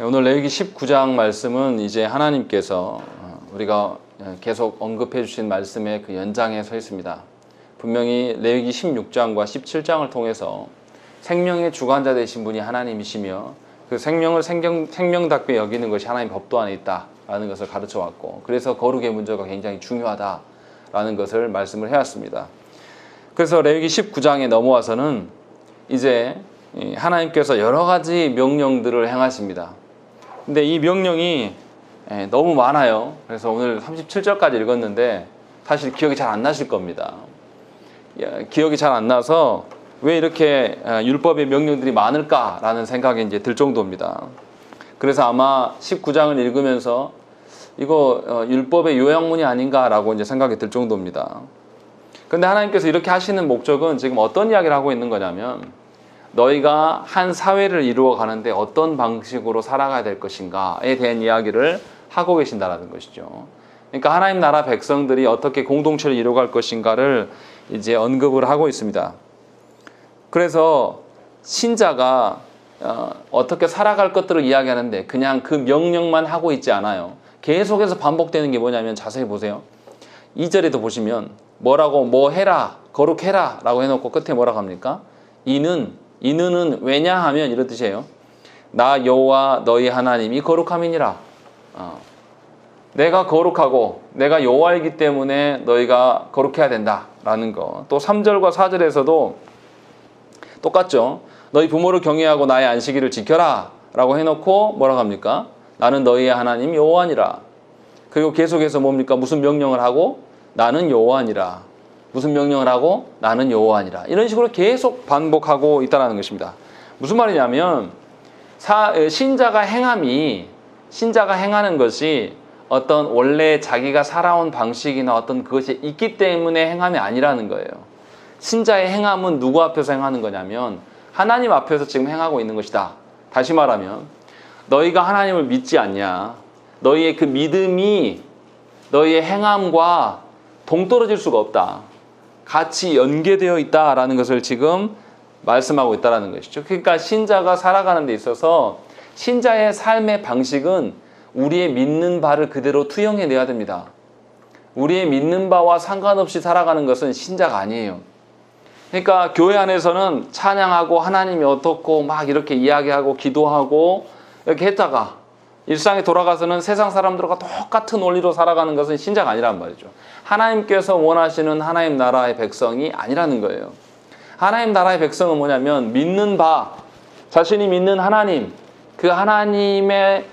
오늘 레위기 19장 말씀은 이제 하나님께서 우리가 계속 언급해 주신 말씀의 그 연장에 서 있습니다. 분명히 레위기 16장과 17장을 통해서 생명의 주관자 되신 분이 하나님이시며 그 생명을 생명답게 여기는 것이 하나님 법도 안에 있다라는 것을 가르쳐 왔고, 그래서 거룩의 문제가 굉장히 중요하다라는 것을 말씀을 해왔습니다. 그래서 레위기 19장에 넘어와서는 이제 하나님께서 여러 가지 명령들을 행하십니다. 근데 이 명령이 너무 많아요. 그래서 오늘 37절까지 읽었는데 사실 기억이 잘 안 나실 겁니다. 기억이 잘 안 나서 왜 이렇게 율법의 명령들이 많을까라는 생각이 이제 들 정도입니다. 그래서 아마 19장을 읽으면서 이거 율법의 요약문이 아닌가라고 이제 생각이 들 정도입니다. 근데 하나님께서 이렇게 하시는 목적은 지금 어떤 이야기를 하고 있는 거냐면, 너희가 한 사회를 이루어 가는데 어떤 방식으로 살아가야 될 것인가에 대한 이야기를 하고 계신다는 것이죠. 그러니까 하나님 나라 백성들이 어떻게 공동체를 이루어갈 것인가를 이제 언급을 하고 있습니다. 그래서 신자가 어떻게 살아갈 것들을 이야기하는데 그냥 그 명령만 하고 있지 않아요. 계속해서 반복되는 게 뭐냐면, 자세히 보세요. 2절에도 보시면 뭐라고, 뭐 해라, 거룩해라 라고 해놓고 끝에 뭐라고 합니까? 이는 왜냐하면 이런 뜻이에요. 나 여호와 너희 하나님이 거룩함이니라. 내가 거룩하고 내가 여호와이기 때문에 너희가 거룩해야 된다라는 거. 또 3절과 4절에서도 똑같죠. 너희 부모를 경외하고 나의 안식일을 지켜라 라고 해놓고 뭐라고 합니까? 나는 너희의 하나님 여호와니라. 그리고 계속해서 뭡니까? 무슨 명령을 하고? 나는 여호와니라. 무슨 명령을 하고? 나는 여호와니라. 이런 식으로 계속 반복하고 있다는 것입니다. 무슨 말이냐면, 신자가 행하는 것이 어떤 원래 자기가 살아온 방식이나 어떤 그것이 있기 때문에 행함이 아니라는 거예요. 신자의 행함은 누구 앞에서 행하는 거냐면 하나님 앞에서 지금 행하고 있는 것이다. 다시 말하면, 너희가 하나님을 믿지 않냐? 너희의 그 믿음이 너희의 행함과 동떨어질 수가 없다. 같이 연계되어 있다라는 것을 지금 말씀하고 있다는 것이죠. 그러니까 신자가 살아가는 데 있어서 신자의 삶의 방식은 우리의 믿는 바를 그대로 투영해내야 됩니다. 우리의 믿는 바와 상관없이 살아가는 것은 신자가 아니에요. 그러니까 교회 안에서는 찬양하고 하나님이 어떻고 막 이렇게 이야기하고 기도하고 이렇게 했다가 일상에 돌아가서는 세상 사람들과 똑같은 원리로 살아가는 것은 신자가 아니란 말이죠. 하나님께서 원하시는 하나님 나라의 백성이 아니라는 거예요. 하나님 나라의 백성은 뭐냐면 믿는 바, 자신이 믿는 하나님, 그 하나님의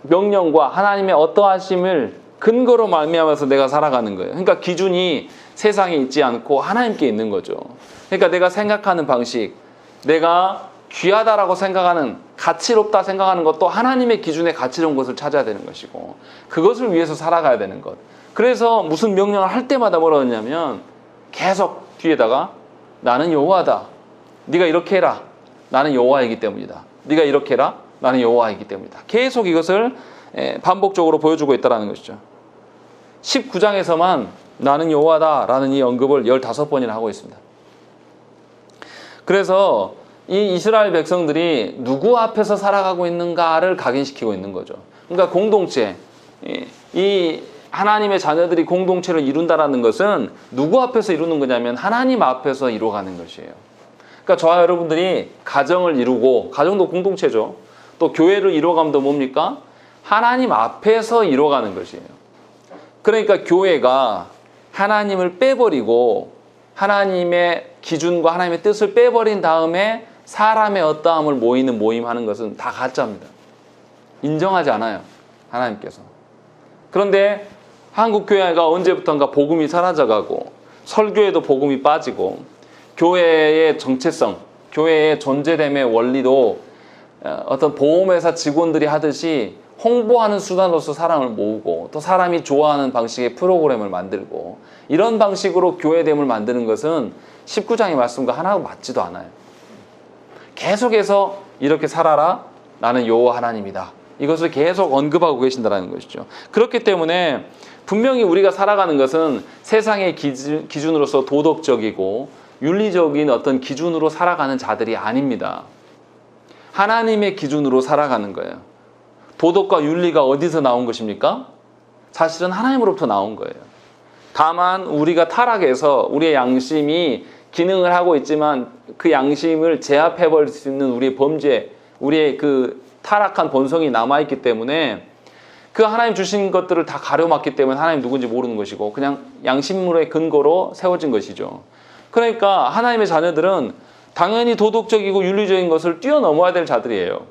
명령과 하나님의 어떠하심을 근거로 말미암아서 내가 살아가는 거예요. 그러니까 기준이 세상에 있지 않고 하나님께 있는 거죠. 그러니까 내가 생각하는 방식, 내가 귀하다라고 생각하는, 가치롭다 생각하는 것도 하나님의 기준에 가치로운 것을 찾아야 되는 것이고, 그것을 위해서 살아가야 되는 것. 그래서 무슨 명령을 할 때마다 뭐라 하냐면 계속 뒤에다가 나는 여호와다. 네가 이렇게 해라. 나는 여호와이기 때문이다. 네가 이렇게 해라. 나는 여호와이기 때문이다. 계속 이것을 반복적으로 보여주고 있다는 것이죠. 19장에서만 나는 여호와다라는 이 언급을 15번이나 하고 있습니다. 그래서 이 이스라엘 백성들이 누구 앞에서 살아가고 있는가를 각인시키고 있는 거죠. 그러니까 공동체, 이 하나님의 자녀들이 공동체를 이룬다는 것은 누구 앞에서 이루는 거냐면 하나님 앞에서 이루어가는 것이에요. 그러니까 저와 여러분들이 가정을 이루고, 가정도 공동체죠. 또 교회를 이루어가면 뭡니까? 하나님 앞에서 이루어가는 것이에요. 그러니까 교회가 하나님을 빼버리고 하나님의 기준과 하나님의 뜻을 빼버린 다음에 사람의 어떠함을 모이는 모임하는 것은 다 가짜입니다. 인정하지 않아요, 하나님께서. 그런데 한국교회가 언제부턴가 복음이 사라져가고 설교에도 복음이 빠지고 교회의 정체성, 교회의 존재됨의 원리도 어떤 보험회사 직원들이 하듯이 홍보하는 수단으로서 사람을 모으고, 또 사람이 좋아하는 방식의 프로그램을 만들고, 이런 방식으로 교회됨을 만드는 것은 19장의 말씀과 하나도 맞지도 않아요. 계속해서 이렇게 살아라, 나는 여호와 하나님이다, 이것을 계속 언급하고 계신다는 것이죠. 그렇기 때문에 분명히 우리가 살아가는 것은 세상의 기준으로서 도덕적이고 윤리적인 어떤 기준으로 살아가는 자들이 아닙니다. 하나님의 기준으로 살아가는 거예요. 도덕과 윤리가 어디서 나온 것입니까? 사실은 하나님으로부터 나온 거예요. 다만 우리가 타락해서 우리의 양심이 기능을 하고 있지만 그 양심을 제압해버릴 수 있는 우리의 범죄, 우리의 그 타락한 본성이 남아있기 때문에 그 하나님 주신 것들을 다 가려막기 때문에 하나님 누군지 모르는 것이고 그냥 양심물의 근거로 세워진 것이죠. 그러니까 하나님의 자녀들은 당연히 도덕적이고 윤리적인 것을 뛰어넘어야 될 자들이에요.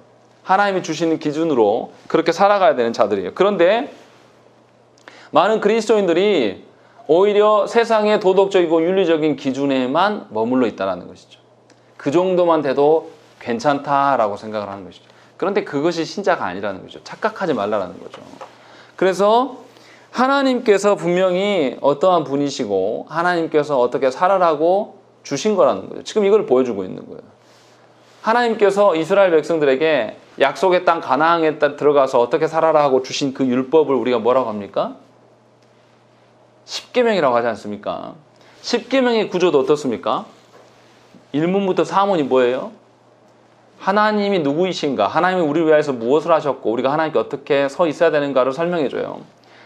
하나님이 주시는 기준으로 그렇게 살아가야 되는 자들이에요. 그런데 많은 그리스도인들이 오히려 세상의 도덕적이고 윤리적인 기준에만 머물러 있다는 것이죠. 그 정도만 돼도 괜찮다라고 생각을 하는 것이죠. 그런데 그것이 신자가 아니라는 거죠. 착각하지 말라는 거죠. 그래서 하나님께서 분명히 어떠한 분이시고 하나님께서 어떻게 살아라고 주신 거라는 거죠. 지금 이걸 보여주고 있는 거예요. 하나님께서 이스라엘 백성들에게 약속의 땅 가나안에 들어가서 어떻게 살아라 하고 주신 그 율법을 우리가 뭐라고 합니까? 십계명이라고 하지 않습니까? 십계명의 구조도 어떻습니까? 1문부터 4문이 뭐예요? 하나님이 누구이신가? 하나님이 우리를 위해서 무엇을 하셨고 우리가 하나님께 어떻게 서 있어야 되는가를 설명해줘요.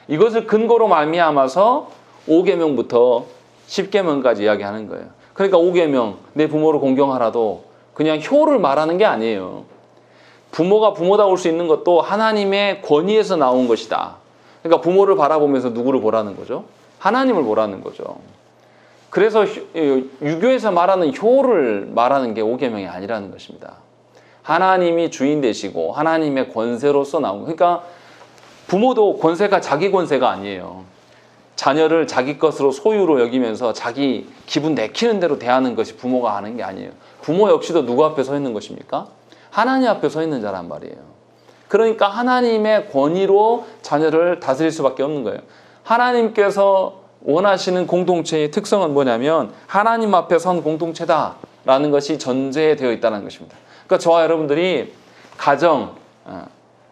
이것을 근거로 말미암아서 5계명부터 10계명까지 이야기하는 거예요. 그러니까 5계명, 내 부모를 공경하라도 그냥 효를 말하는 게 아니에요. 부모가 부모다울 수 있는 것도 하나님의 권위에서 나온 것이다. 그러니까 부모를 바라보면서 누구를 보라는 거죠? 하나님을 보라는 거죠. 그래서 유교에서 말하는 효를 말하는 게 5계명이 아니라는 것입니다. 하나님이 주인 되시고 하나님의 권세로서 나온 거. 그러니까 부모도 권세가 자기 권세가 아니에요. 자녀를 자기 것으로 소유로 여기면서 자기 기분 내키는 대로 대하는 것이 부모가 하는 게 아니에요. 부모 역시도 누구 앞에 서 있는 것입니까? 하나님 앞에 서 있는 자란 말이에요. 그러니까 하나님의 권위로 자녀를 다스릴 수밖에 없는 거예요. 하나님께서 원하시는 공동체의 특성은 뭐냐면 하나님 앞에 선 공동체다라는 것이 전제되어 있다는 것입니다. 그러니까 저와 여러분들이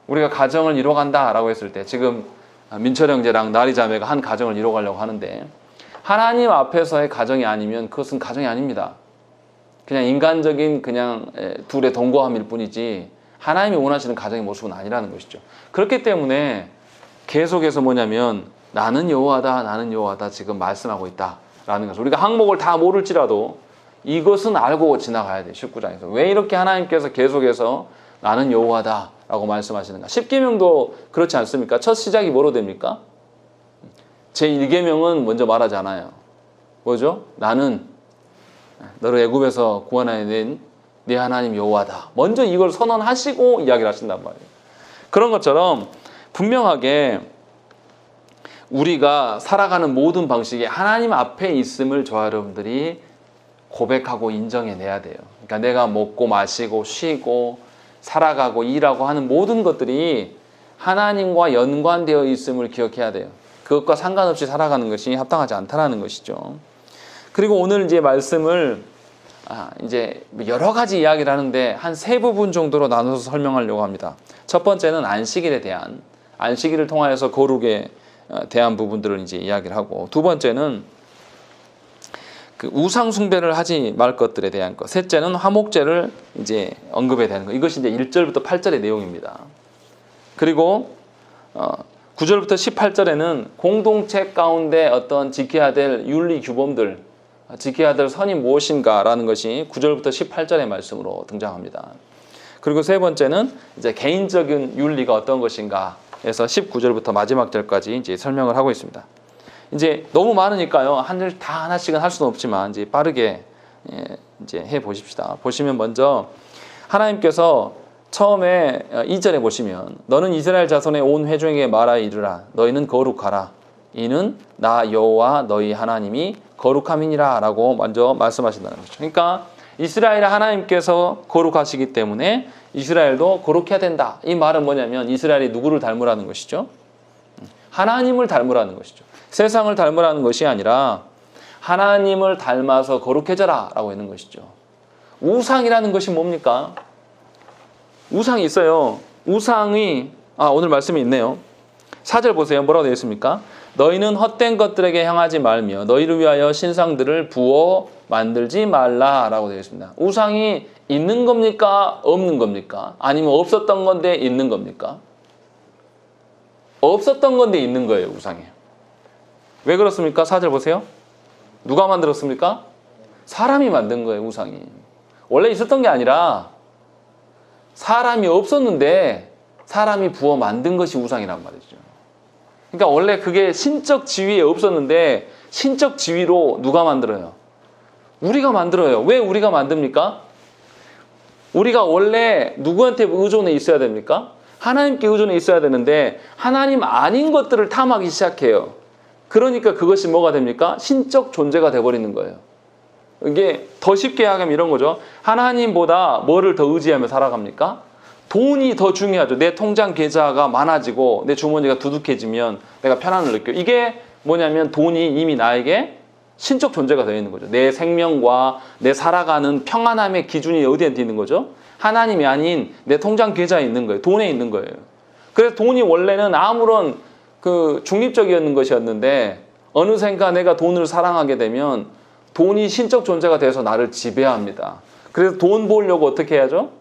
우리가 가정을 이뤄간다라고 했을 때 지금 민철 형제랑 나리 자매가 한 가정을 이뤄가려고 하는데 하나님 앞에서의 가정이 아니면 그것은 가정이 아닙니다. 그냥 인간적인 그냥 둘의 동거함일 뿐이지 하나님이 원하시는 가정의 모습은 아니라는 것이죠. 그렇기 때문에 계속해서 뭐냐면 나는 여호와다, 나는 여호와다 지금 말씀하고 있다라는 것을 우리가 항목을 다 모를지라도 이것은 알고 지나가야 돼요. 19장에서. 왜 이렇게 하나님께서 계속해서 나는 여호와다 라고 말씀하시는가. 10계명도 그렇지 않습니까? 첫 시작이 뭐로 됩니까? 제1계명은 먼저 말하지 않아요. 뭐죠? 나는 너를 애굽에서 구원하여 낸 네 하나님 여호와다. 먼저 이걸 선언하시고 이야기를 하신단 말이에요. 그런 것처럼 분명하게 우리가 살아가는 모든 방식이 하나님 앞에 있음을 저와 여러분들이 고백하고 인정해내야 돼요. 그러니까 내가 먹고 마시고 쉬고 살아가고 일하고 하는 모든 것들이 하나님과 연관되어 있음을 기억해야 돼요. 그것과 상관없이 살아가는 것이 합당하지 않다는 것이죠. 그리고 오늘 이제 말씀을 이제 여러 가지 이야기를 하는데 한 세 부분 정도로 나눠서 설명하려고 합니다. 첫 번째는 안식일에 대한 안식일을 통하여서 거룩에 대한 부분들을 이제 이야기를 하고 두 번째는 그 우상 숭배를 하지 말 것들에 대한 것. 셋째는 화목제를 이제 언급해야 되는 것. 이것이 이제 1절부터 8절의 내용입니다. 그리고 9절부터 18절에는 공동체 가운데 어떤 지켜야 될 윤리 규범들, 지켜야 될 선이 무엇인가라는 것이 9절부터 18절의 말씀으로 등장합니다. 그리고 세 번째는 이제 개인적인 윤리가 어떤 것인가 해서 19절부터 마지막 절까지 이제 설명을 하고 있습니다. 이제 너무 많으니까요. 한절 다 하나씩은 할 수는 없지만 이제 빠르게 이제 해 보십시다. 보시면 먼저 하나님께서 처음에 2절에 보시면 너는 이스라엘 자손의 온 회중에게 말하여 이르라. 너희는 거룩하라. 이는 나 여호와 너희 하나님이 거룩함이니라 라고 먼저 말씀하신다는 거죠. 그러니까 이스라엘 하나님께서 거룩하시기 때문에 이스라엘도 거룩해야 된다. 이 말은 뭐냐면 이스라엘이 누구를 닮으라는 것이죠? 하나님을 닮으라는 것이죠. 세상을 닮으라는 것이 아니라 하나님을 닮아서 거룩해져라 라고 있는 것이죠. 우상이라는 것이 뭡니까? 우상이 있어요. 우상이 오늘 말씀이 있네요. 4절 보세요. 뭐라고 되어 있습니까? 너희는 헛된 것들에게 향하지 말며 너희를 위하여 신상들을 부어 만들지 말라 라고 되어 있습니다. 우상이 있는 겁니까? 없는 겁니까? 아니면 없었던 건데 있는 겁니까? 없었던 건데 있는 거예요, 우상이. 왜 그렇습니까? 4절 보세요. 누가 만들었습니까? 사람이 만든 거예요, 우상이. 원래 있었던 게 아니라 사람이 없었는데 사람이 부어 만든 것이 우상이란 말이죠. 그러니까 원래 그게 신적 지위에 없었는데 신적 지위로 누가 만들어요? 우리가 만들어요. 왜 우리가 만듭니까? 우리가 원래 누구한테 의존해 있어야 됩니까? 하나님께 의존해 있어야 되는데 하나님 아닌 것들을 탐하기 시작해요. 그러니까 그것이 뭐가 됩니까? 신적 존재가 돼버리는 거예요. 이게 더 쉽게 하면 이런 거죠. 하나님보다 뭐를 더 의지하며 살아갑니까? 돈이 더 중요하죠. 내 통장 계좌가 많아지고 내 주머니가 두둑해지면 내가 편안을 느껴. 이게 뭐냐면 돈이 이미 나에게 신적 존재가 되어 있는 거죠. 내 생명과 내 살아가는 평안함의 기준이 어디에 있는 거죠? 하나님이 아닌 내 통장 계좌에 있는 거예요. 돈에 있는 거예요. 그래서 돈이 원래는 아무런 중립적이었는 것이었는데 어느샌가 내가 돈을 사랑하게 되면 돈이 신적 존재가 돼서 나를 지배합니다. 그래서 돈 벌려고 어떻게 해야죠?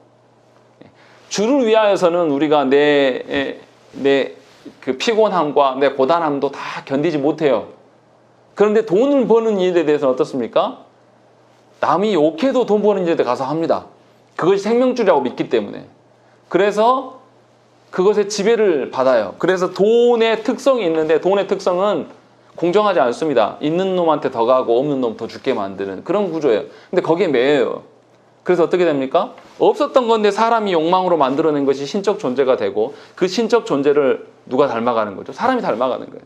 주를 위하여서는 우리가 내 그 피곤함과 내 고단함도 다 견디지 못해요. 그런데 돈을 버는 일에 대해서는 어떻습니까? 남이 욕해도 돈 버는 일에 가서 합니다. 그것이 생명줄이라고 믿기 때문에. 그래서 그것에 지배를 받아요. 그래서 돈의 특성이 있는데 돈의 특성은 공정하지 않습니다. 있는 놈한테 더 가고 없는 놈 더 죽게 만드는 그런 구조예요. 근데 거기에 매여요. 그래서 어떻게 됩니까? 없었던 건데 사람이 욕망으로 만들어낸 것이 신적 존재가 되고 그 신적 존재를 누가 닮아가는 거죠? 사람이 닮아가는 거예요.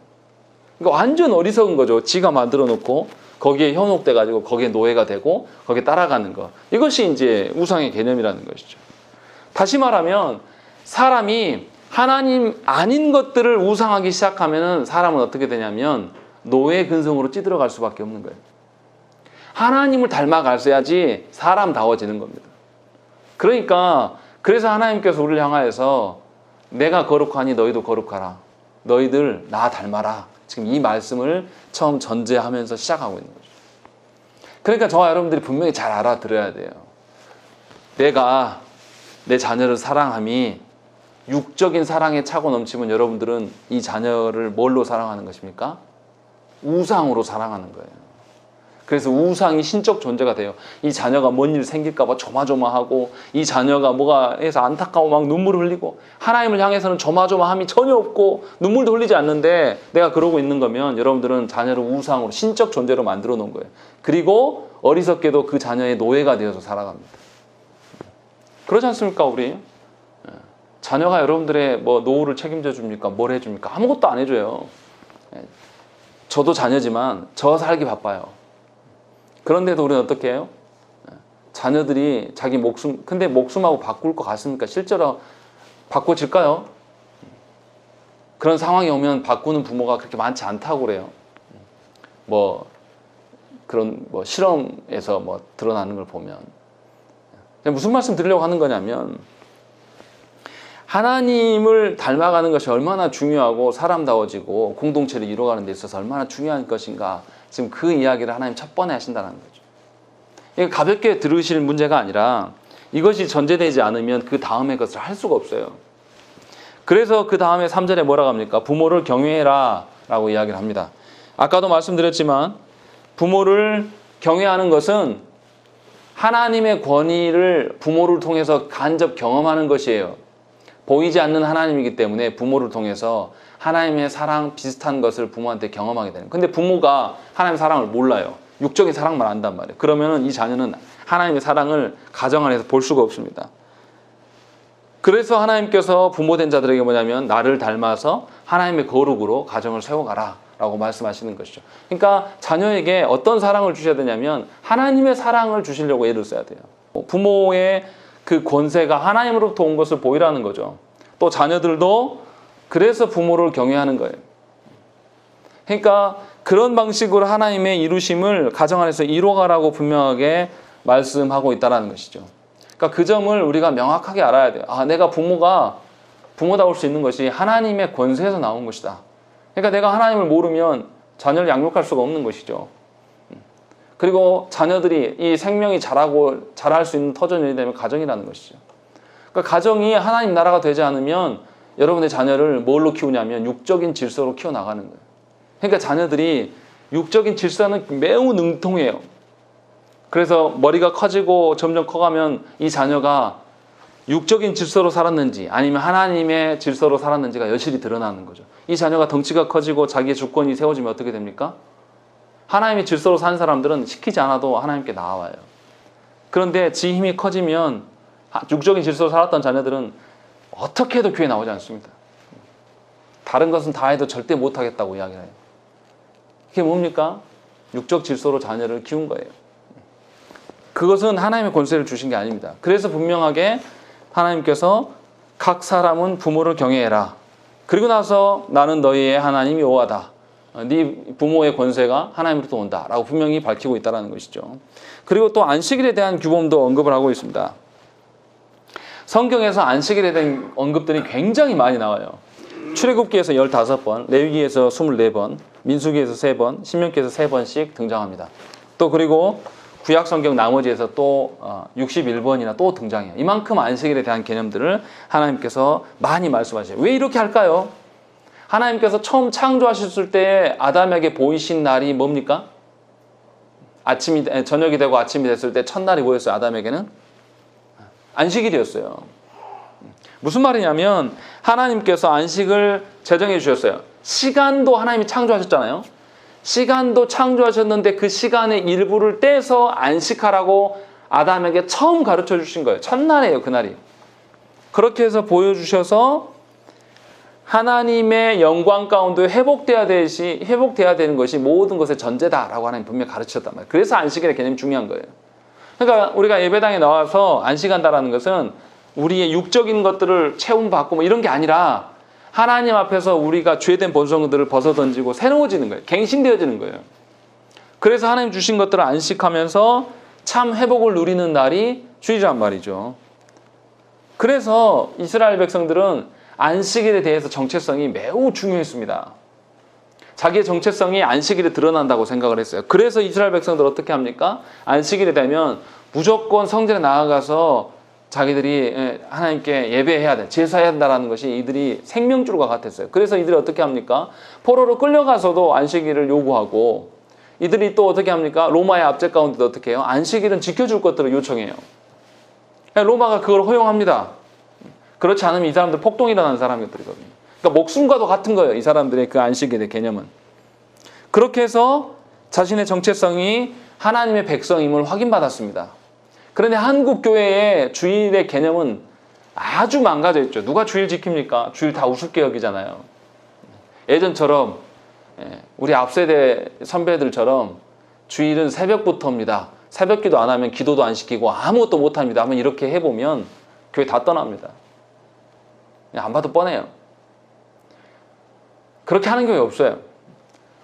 그러니까 완전 어리석은 거죠. 지가 만들어 놓고 거기에 현혹돼 가지고 거기에 노예가 되고 거기에 따라가는 거. 이것이 이제 우상의 개념이라는 것이죠. 다시 말하면 사람이 하나님 아닌 것들을 우상하기 시작하면은 사람은 어떻게 되냐면 노예 근성으로 찌들어갈 수밖에 없는 거예요. 하나님을 닮아가야지 사람다워지는 겁니다. 그러니까 그래서 하나님께서 우리를 향하여서 내가 거룩하니 너희도 거룩하라. 너희들 나 닮아라. 지금 이 말씀을 처음 전제하면서 시작하고 있는 거죠. 그러니까 저와 여러분들이 분명히 잘 알아들어야 돼요. 내가 내 자녀를 사랑함이 육적인 사랑에 차고 넘치면 여러분들은 이 자녀를 뭘로 사랑하는 것입니까? 우상으로 사랑하는 거예요. 그래서 우상이 신적 존재가 돼요. 이 자녀가 뭔 일 생길까 봐 조마조마하고 이 자녀가 뭐가 해서 안타까워 막 눈물을 흘리고 하나님을 향해서는 조마조마함이 전혀 없고 눈물도 흘리지 않는데 내가 그러고 있는 거면 여러분들은 자녀를 우상으로 신적 존재로 만들어 놓은 거예요. 그리고 어리석게도 그 자녀의 노예가 되어서 살아갑니다. 그러지 않습니까 우리? 자녀가 여러분들의 뭐 노후를 책임져 줍니까? 뭘 해줍니까? 아무것도 안 해줘요. 저도 자녀지만 저 살기 바빠요. 그런데도 우리는 어떻게 해요? 자녀들이 자기 목숨, 근데 목숨하고 바꿀 것 같습니까? 실제로 바꿔질까요? 그런 상황이 오면 바꾸는 부모가 그렇게 많지 않다고 그래요. 그런 실험에서 드러나는 걸 보면. 무슨 말씀 드리려고 하는 거냐면, 하나님을 닮아가는 것이 얼마나 중요하고 사람다워지고 공동체를 이루어가는 데 있어서 얼마나 중요한 것인가. 지금 그 이야기를 하나님 첫 번에 하신다는 거죠. 이게 가볍게 들으실 문제가 아니라 이것이 전제되지 않으면 그 다음의 것을 할 수가 없어요. 그래서 그 다음에 3절에 뭐라고 합니까? 부모를 경외해라 라고 이야기를 합니다. 아까도 말씀드렸지만 부모를 경외하는 것은 하나님의 권위를 부모를 통해서 간접 경험하는 것이에요. 보이지 않는 하나님이기 때문에 부모를 통해서 하나님의 사랑 비슷한 것을 부모한테 경험하게 되는. 근데 부모가 하나님의 사랑을 몰라요. 육적인 사랑만 안단 말이에요. 그러면 이 자녀는 하나님의 사랑을 가정 안에서 볼 수가 없습니다. 그래서 하나님께서 부모된 자들에게 뭐냐면 나를 닮아서 하나님의 거룩으로 가정을 세워가라 라고 말씀하시는 것이죠. 그러니까 자녀에게 어떤 사랑을 주셔야 되냐면 하나님의 사랑을 주시려고 애를 써야 돼요. 부모의 그 권세가 하나님으로부터 온 것을 보이라는 거죠. 또 자녀들도 그래서 부모를 경외하는 거예요. 그러니까 그런 방식으로 하나님의 이루심을 가정 안에서 이루어가라고 분명하게 말씀하고 있다는 것이죠. 그러니까 그 점을 우리가 명확하게 알아야 돼요. 내가 부모다울 수 있는 것이 하나님의 권세에서 나온 것이다. 그러니까 내가 하나님을 모르면 자녀를 양육할 수가 없는 것이죠. 그리고 자녀들이 이 생명이 자랄 수 있는 터전이 되면 가정이라는 것이죠. 그러니까 가정이 하나님 나라가 되지 않으면 여러분의 자녀를 뭘로 키우냐면 육적인 질서로 키워나가는 거예요. 그러니까 자녀들이 육적인 질서는 매우 능통해요. 그래서 머리가 커지고 점점 커가면 이 자녀가 육적인 질서로 살았는지 아니면 하나님의 질서로 살았는지가 여실히 드러나는 거죠. 이 자녀가 덩치가 커지고 자기의 주권이 세워지면 어떻게 됩니까? 하나님의 질서로 사는 사람들은 시키지 않아도 하나님께 나아와요. 그런데 지 힘이 커지면 육적인 질서로 살았던 자녀들은 어떻게 해도 교회 나오지 않습니다. 다른 것은 다 해도 절대 못하겠다고 이야기를 해요. 그게 뭡니까? 육적 질서로 자녀를 키운 거예요. 그것은 하나님의 권세를 주신 게 아닙니다. 그래서 분명하게 하나님께서 각 사람은 부모를 경외해라. 그리고 나서 나는 너희의 하나님 여호와다. 네 부모의 권세가 하나님으로부터 온다 라고 분명히 밝히고 있다는 것이죠. 그리고 또 안식일에 대한 규범도 언급을 하고 있습니다. 성경에서 안식일에 대한 언급들이 굉장히 많이 나와요. 출애굽기에서 15번, 레위기에서 24번, 민수기에서 3번, 신명기에서 3번씩 등장합니다. 또 그리고 구약 성경 나머지에서 또 61번이나 또 등장해요. 이만큼 안식일에 대한 개념들을 하나님께서 많이 말씀하세요. 왜 이렇게 할까요? 하나님께서 처음 창조하셨을 때 아담에게 보이신 날이 뭡니까? 저녁이 되고 아침이 됐을 때 첫날이 뭐였어요? 아담에게는? 안식일이었어요. 무슨 말이냐면 하나님께서 안식을 제정해 주셨어요. 시간도 하나님이 창조하셨잖아요. 시간도 창조하셨는데 그 시간의 일부를 떼서 안식하라고 아담에게 처음 가르쳐 주신 거예요. 첫날이에요, 그날이. 그렇게 해서 보여주셔서 하나님의 영광 가운데 회복돼야 되는 것이 모든 것의 전제다라고 하나님 분명히 가르치셨단 말이에요. 그래서 안식일의 개념이 중요한 거예요. 그러니까 우리가 예배당에 나와서 안식한다라는 것은 우리의 육적인 것들을 채움받고 뭐 이런 게 아니라 하나님 앞에서 우리가 죄된 본성들을 벗어던지고 새로워지는 거예요. 갱신되어지는 거예요. 그래서 하나님 주신 것들을 안식하면서 참 회복을 누리는 날이 주일이란 말이죠. 그래서 이스라엘 백성들은 안식일에 대해서 정체성이 매우 중요했습니다. 자기의 정체성이 안식일에 드러난다고 생각을 했어요. 그래서 이스라엘 백성들 어떻게 합니까? 안식일이 되면 무조건 성전에 나아가서 자기들이 하나님께 예배해야 돼, 제사해야 한다는 것이 이들이 생명줄과 같았어요. 그래서 이들이 어떻게 합니까? 포로로 끌려가서도 안식일을 요구하고, 이들이 또 어떻게 합니까? 로마의 압제 가운데도 어떻게 해요? 안식일은 지켜줄 것들을 요청해요. 로마가 그걸 허용합니다. 그렇지 않으면 이 사람들 폭동이 일어나는 사람들이거든요. 그러니까 목숨과도 같은 거예요. 이 사람들의 그 안식일의 개념은. 그렇게 해서 자신의 정체성이 하나님의 백성임을 확인받았습니다. 그런데 한국 교회의 주일의 개념은 아주 망가져 있죠. 누가 주일 지킵니까? 주일 다 우습게 여기잖아요. 예전처럼 우리 앞세대 선배들처럼 주일은 새벽부터입니다. 새벽기도 안 하면 기도도 안 시키고 아무것도 못 합니다. 한번 이렇게 해보면 교회 다 떠납니다. 안 봐도 뻔해요. 그렇게 하는 교회 없어요.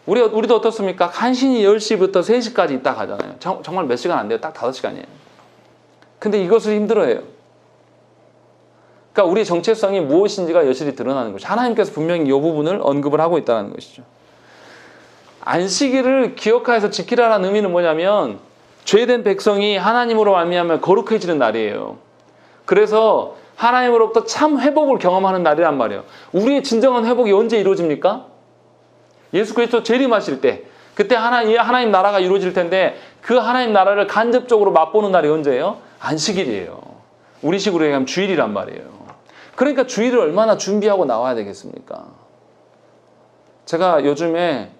우리도 어떻습니까? 간신히 10시부터 3시까지 있다 가잖아요. 정말 몇 시간 안 돼요. 딱 5시간이에요. 근데 이것을 힘들어해요. 그러니까 우리의 정체성이 무엇인지가 여실히 드러나는 것이죠. 하나님께서 분명히 이 부분을 언급을 하고 있다는 것이죠. 안식일을 기억하여서 지키라는 의미는 뭐냐면 죄된 백성이 하나님으로 말미암아 거룩해지는 날이에요. 그래서 하나님으로부터 참 회복을 경험하는 날이란 말이에요. 우리의 진정한 회복이 언제 이루어집니까? 예수 그리스도 재림하실 때, 그때 하나님 나라가 이루어질 텐데 그 하나님 나라를 간접적으로 맛보는 날이 언제예요? 안식일이에요. 우리식으로 얘기하면 주일이란 말이에요. 그러니까 주일을 얼마나 준비하고 나와야 되겠습니까? 제가 요즘에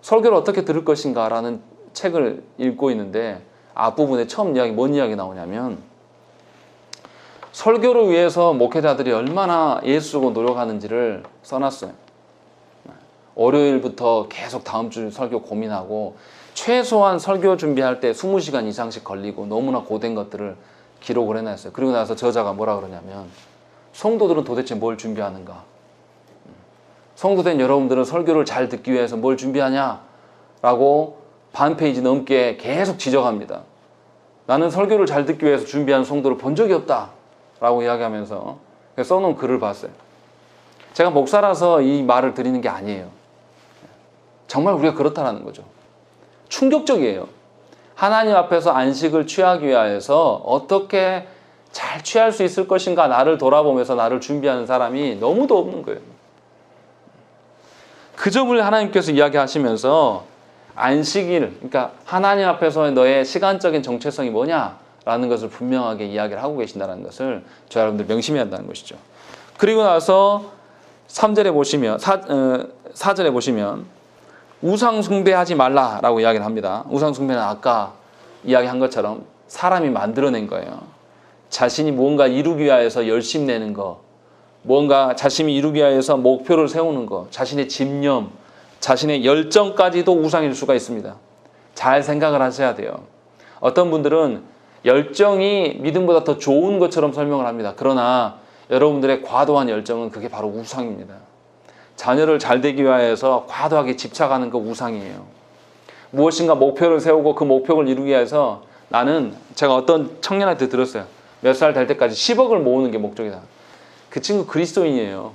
설교를 어떻게 들을 것인가 라는 책을 읽고 있는데 앞부분에 처음 뭔 이야기 나오냐면 설교를 위해서 목회자들이 얼마나 애쓰고 노력하는지를 써놨어요. 월요일부터 계속 다음 주 설교 고민하고 최소한 설교 준비할 때 20시간 이상씩 걸리고 너무나 고된 것들을 기록을 해놨어요. 그리고 나서 저자가 뭐라 그러냐면 성도들은 도대체 뭘 준비하는가? 성도된 여러분들은 설교를 잘 듣기 위해서 뭘 준비하냐? 라고 반 페이지 넘게 계속 지적합니다. 나는 설교를 잘 듣기 위해서 준비한 성도를 본 적이 없다 라고 이야기하면서 써놓은 글을 봤어요. 제가 목사라서 이 말을 드리는 게 아니에요. 정말 우리가 그렇다는 거죠. 충격적이에요. 하나님 앞에서 안식을 취하기 위하여서 어떻게 잘 취할 수 있을 것인가 나를 돌아보면서 나를 준비하는 사람이 너무도 없는 거예요. 그 점을 하나님께서 이야기하시면서 안식일, 그러니까 하나님 앞에서 너의 시간적인 정체성이 뭐냐라는 것을 분명하게 이야기를 하고 계신다는 것을 저와 여러분들 명심해야 한다는 것이죠. 그리고 나서 3절에 보시면 4절에 보시면 우상 숭배하지 말라라고 이야기를 합니다. 우상 숭배는 아까 이야기한 것처럼 사람이 만들어낸 거예요. 자신이 무언가 이루기 위하여서 열심 내는 거, 무언가 자신이 이루기 위하여서 목표를 세우는 거, 자신의 집념, 자신의 열정까지도 우상일 수가 있습니다. 잘 생각을 하셔야 돼요. 어떤 분들은 열정이 믿음보다 더 좋은 것처럼 설명을 합니다. 그러나 여러분들의 과도한 열정은 그게 바로 우상입니다. 자녀를 잘 되기 위해서 과도하게 집착하는 거 우상이에요. 무엇인가 목표를 세우고 그 목표를 이루기 위해서 나는, 제가 어떤 청년한테 들었어요. 몇 살 될 때까지 10억을 모으는 게 목적이다. 그 친구 그리스도인이에요.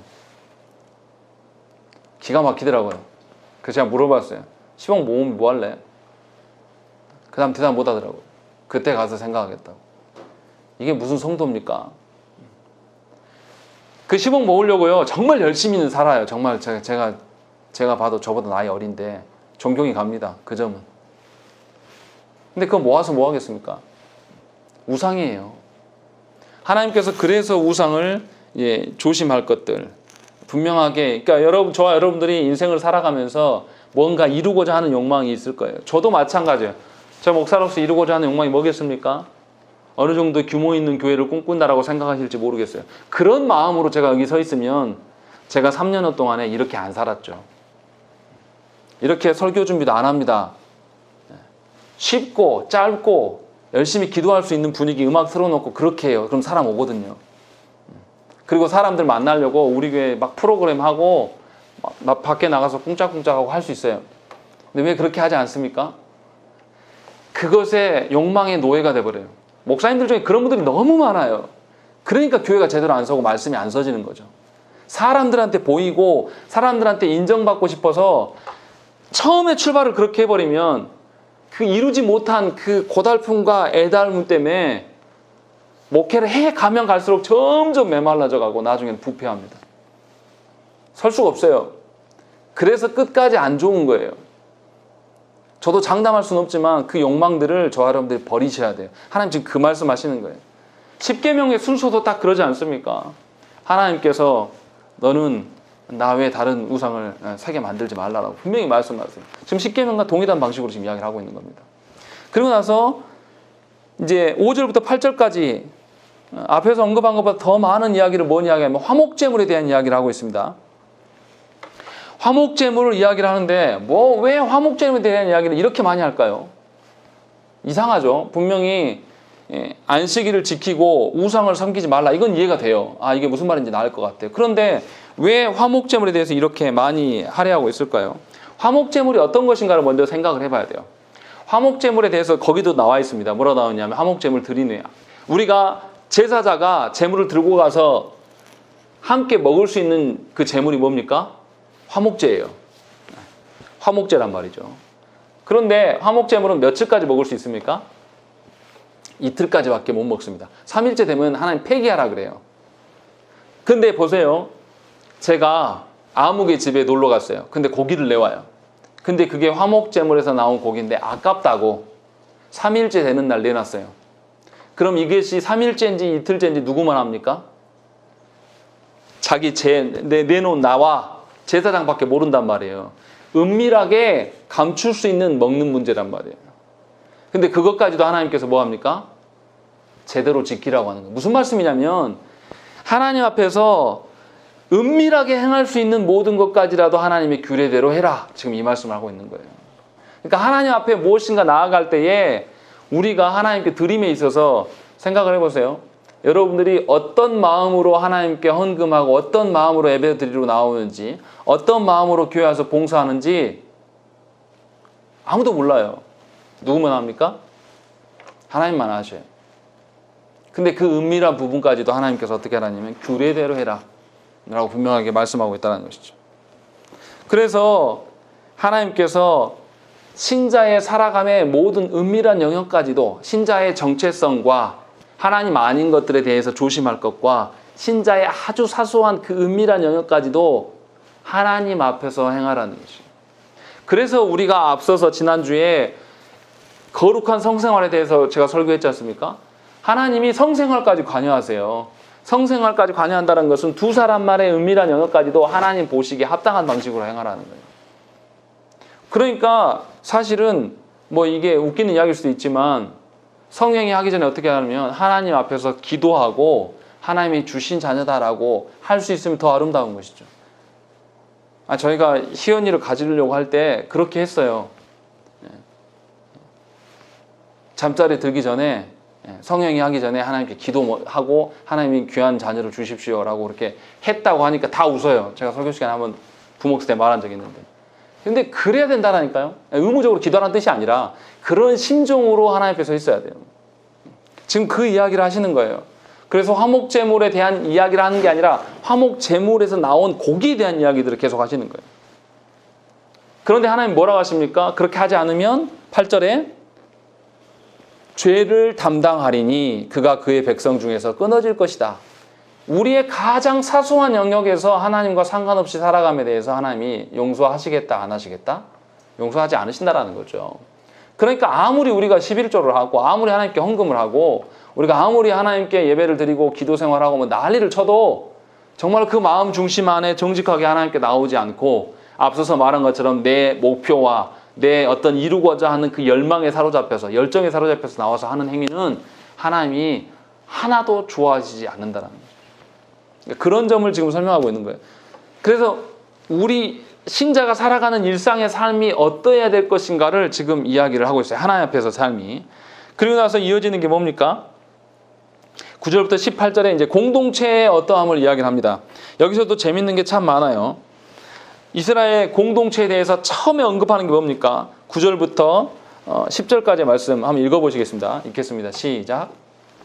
기가 막히더라고요. 그래서 제가 물어봤어요. 10억 모으면 뭐 할래? 그 다음 대답 못 하더라고요. 그때 가서 생각하겠다고. 이게 무슨 성도입니까? 그 10억 모으려고요. 정말 열심히는 살아요. 정말 제가 봐도 저보다 나이 어린데 존경이 갑니다. 그 점은. 근데 그거 모아서 뭐 하겠습니까? 우상이에요. 하나님께서 그래서 우상을 조심할 것들 분명하게, 그러니까 저와 여러분들이 인생을 살아가면서 뭔가 이루고자 하는 욕망이 있을 거예요. 저도 마찬가지예요. 저 목사로서 이루고자 하는 욕망이 뭐겠습니까? 어느 정도 규모 있는 교회를 꿈꾼다라고 생각하실지 모르겠어요. 그런 마음으로 제가 여기 서 있으면 제가 3년 동안에 이렇게 안 살았죠. 이렇게 설교 준비도 안 합니다. 쉽고 짧고 열심히 기도할 수 있는 분위기 음악 틀어놓고 그렇게 해요. 그럼 사람 오거든요. 그리고 사람들 만나려고 우리 교회 막 프로그램 하고 막 밖에 나가서 꿍짝꿍짝하고 할 수 있어요. 근데 왜 그렇게 하지 않습니까? 그것에 욕망의 노예가 돼버려요. 목사님들 중에 그런 분들이 너무 많아요. 그러니까 교회가 제대로 안 서고 말씀이 안 서지는 거죠. 사람들한테 보이고 사람들한테 인정받고 싶어서 처음에 출발을 그렇게 해버리면 그 이루지 못한 그 고달픔과 애달픔 때문에 목회를 해가면 갈수록 점점 메말라져 가고 나중에는 부패합니다. 설 수가 없어요. 그래서 끝까지 안 좋은 거예요. 저도 장담할 수는 없지만 그 욕망들을 저와 여러분들이 버리셔야 돼요. 하나님 지금 그 말씀 하시는 거예요. 10계명의 순서도 딱 그러지 않습니까? 하나님께서 너는 나 외에 다른 우상을 새게 만들지 말라라고 분명히 말씀하세요. 지금 10계명과 동일한 방식으로 지금 이야기를 하고 있는 겁니다. 그리고 나서 이제 5절부터 8절까지 앞에서 언급한 것보다 더 많은 이야기를 뭔 이야기하면 화목제물에 대한 이야기를 하고 있습니다. 화목제물을 이야기를 하는데 왜 화목제물에 대한 이야기를 이렇게 많이 할까요? 이상하죠. 분명히 안식일을 지키고 우상을 섬기지 말라, 이건 이해가 돼요. 이게 무슨 말인지 나을 것 같아요. 그런데 왜 화목제물에 대해서 이렇게 많이 할애하고 있을까요? 화목제물이 어떤 것인가를 먼저 생각을 해봐야 돼요. 화목제물에 대해서 거기도 나와 있습니다. 뭐라 나오냐면 화목제물 드리느냐, 우리가 제사자가 제물을 들고 가서 함께 먹을 수 있는 그 제물이 뭡니까? 화목제예요. 화목제란 말이죠. 그런데 화목제물은 며칠까지 먹을 수 있습니까? 이틀까지밖에 못 먹습니다. 3일째 되면 하나님 폐기하라 그래요. 근데 보세요. 제가 아무개 집에 놀러 갔어요. 근데 고기를 내와요. 근데 그게 화목제물에서 나온 고기인데 아깝다고 3일째 되는 날 내놨어요. 그럼 이것이 3일째인지 이틀째인지 누구만 합니까? 자기 내놓은 나와 제사장밖에 모른단 말이에요. 은밀하게 감출 수 있는 먹는 문제란 말이에요. 근데 그것까지도 하나님께서 뭐 합니까? 제대로 지키라고 하는 거예요. 무슨 말씀이냐면 하나님 앞에서 은밀하게 행할 수 있는 모든 것까지라도 하나님의 규례대로 해라, 지금 이 말씀을 하고 있는 거예요. 그러니까 하나님 앞에 무엇인가 나아갈 때에 우리가 하나님께 드림에 있어서 생각을 해보세요. 여러분들이 어떤 마음으로 하나님께 헌금하고 어떤 마음으로 예배 드리러 나오는지, 어떤 마음으로 교회 와서 봉사하는지 아무도 몰라요. 누구만 합니까? 하나님만 아셔요. 근데 그 은밀한 부분까지도 하나님께서 어떻게 하라냐면 규례대로 해라 라고 분명하게 말씀하고 있다는 것이죠. 그래서 하나님께서 신자의 살아감의 모든 은밀한 영역까지도 신자의 정체성과 하나님 아닌 것들에 대해서 조심할 것과 신자의 아주 사소한 그 은밀한 영역까지도 하나님 앞에서 행하라는 것이에요. 그래서 우리가 앞서서 지난주에 거룩한 성생활에 대해서 제가 설교했지 않습니까? 하나님이 성생활까지 관여하세요. 성생활까지 관여한다는 것은 두 사람만의 은밀한 영역까지도 하나님 보시기에 합당한 방식으로 행하라는 거예요. 그러니까 사실은 뭐 이게 웃기는 이야기일 수도 있지만 성행위 하기 전에 어떻게 하냐면 하나님 앞에서 기도하고 하나님이 주신 자녀다라고 할 수 있으면 더 아름다운 것이죠. 저희가 희연이를 가지려고 할 때 그렇게 했어요. 잠자리 들기 전에 성행위 하기 전에 하나님께 기도하고 하나님이 귀한 자녀를 주십시오라고 그렇게 했다고 하니까 다 웃어요. 제가 설교 시간에 한번 부목스 때 말한 적이 있는데. 근데 그래야 된다니까요. 의무적으로 기도하라는 뜻이 아니라 그런 심정으로 하나님 앞에 서 있어야 돼요. 지금 그 이야기를 하시는 거예요. 그래서 화목제물에 대한 이야기를 하는 게 아니라 화목제물에서 나온 고기에 대한 이야기들을 계속 하시는 거예요. 그런데 하나님 뭐라고 하십니까? 그렇게 하지 않으면 8절에 죄를 담당하리니 그가 그의 백성 중에서 끊어질 것이다. 우리의 가장 사소한 영역에서 하나님과 상관없이 살아감에 대해서 하나님이 용서하시겠다 안 하시겠다? 용서하지 않으신다라는 거죠. 그러니까 아무리 우리가 11조를 하고 아무리 하나님께 헌금을 하고 우리가 아무리 하나님께 예배를 드리고 기도 생활하고 뭐 난리를 쳐도 정말 그 마음 중심 안에 정직하게 하나님께 나오지 않고 앞서서 말한 것처럼 내 목표와 내 어떤 이루고자 하는 그 열망에 사로잡혀서 열정에 사로잡혀서 나와서 하는 행위는 하나님이 하나도 좋아하시지 않는다는 거죠. 그런 점을 지금 설명하고 있는 거예요. 그래서 우리 신자가 살아가는 일상의 삶이 어떠해야 될 것인가를 지금 이야기를 하고 있어요. 하나님 앞에서 삶이. 그리고 나서 이어지는 게 뭡니까? 9절부터 18절에 이제 공동체의 어떠함을 이야기를 합니다. 여기서도 재밌는 게 참 많아요. 이스라엘 공동체에 대해서 처음에 언급하는 게 뭡니까? 9절부터 10절까지의 말씀 한번 읽어보시겠습니다. 읽겠습니다. 시작.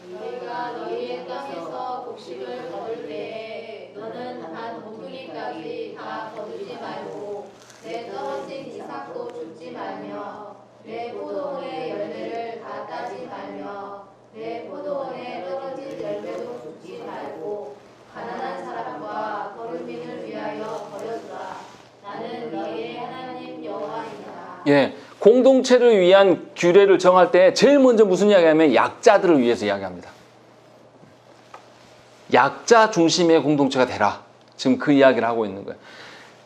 너희가 너희의 땅에서 곡식을 거둘 때에 너는 한 모퉁이까지 다 거두지 말고 내 떨어진 이삭도 줍지 말며 내 포도원의 열매를 다 따지 말며 내 포도원에 떨어진 열매도 줍지 말고 가난한 사람과 거류민을 위하여 버려두라. 나는 너희의 하나님 여호와이다. 예, 공동체를 위한 규례를 정할 때 제일 먼저 무슨 이야기하면 약자들을 위해서 이야기합니다. 약자 중심의 공동체가 되라. 지금 그 이야기를 하고 있는 거예요.